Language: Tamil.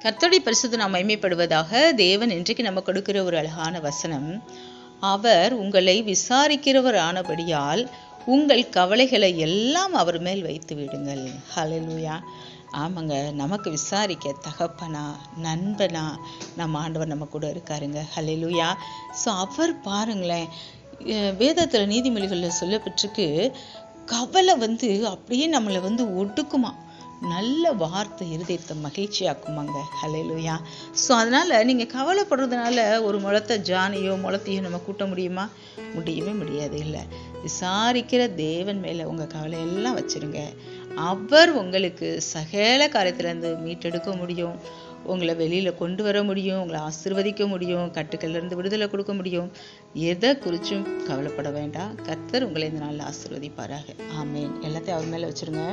கர்த்தருடைய பரிசுத்த நாம் மகிமைப்படுவதாக. தேவன் இன்றைக்கு நம்ம கொடுக்கிற ஒரு அழகான வசனம், அவர் உங்களை விசாரிக்கிறவர் ஆனபடியால் உங்கள் கவலைகளை எல்லாம் அவர் மேல் வைத்து விடுங்கள். ஹல்லேலூயா. ஆமாங்க, நமக்கு விசாரிக்க தகப்பனா நண்பனா நம்ம ஆண்டவர் நம்ம கூட இருக்காருங்க. ஹல்லேலூயா. ஸோ அவர் பாருங்களேன், வேதத்தில் நீதிமொழிகளில் சொல்லப்பட்டிருக்கு, கவலை அப்படியே நம்மளை ஒடுக்குமா, நல்ல வார்த்தை இருதயத்தை மகிழ்ச்சியாக்குமாங்க. ஹல்லேலூயா. ஸோ அதனால் நீங்கள் கவலைப்படுறதுனால ஒரு முளத்த ஜானையோ முளத்தையோ நம்ம கூட்ட முடியுமா? முடியவே முடியாது. இல்லை, விசாரிக்கிற தேவன் மேலே உங்கள் கவலையெல்லாம் வச்சுருங்க. அவர் உங்களுக்கு சகல காரியத்திலேருந்து மீட்டெடுக்க முடியும், உங்களை வெளியில் கொண்டு வர முடியும், உங்களை ஆசீர்வதிக்க முடியும், கட்டுக்கள்லேருந்து விடுதலை கொடுக்க முடியும். எதை குறித்தும் கவலைப்பட வேண்டாம். கர்த்தர் உங்களை இந்த நாளில் ஆசீர்வதிப்பாராக. ஆமேன். எல்லாத்தையும் அவர் மேலே வச்சுருங்க.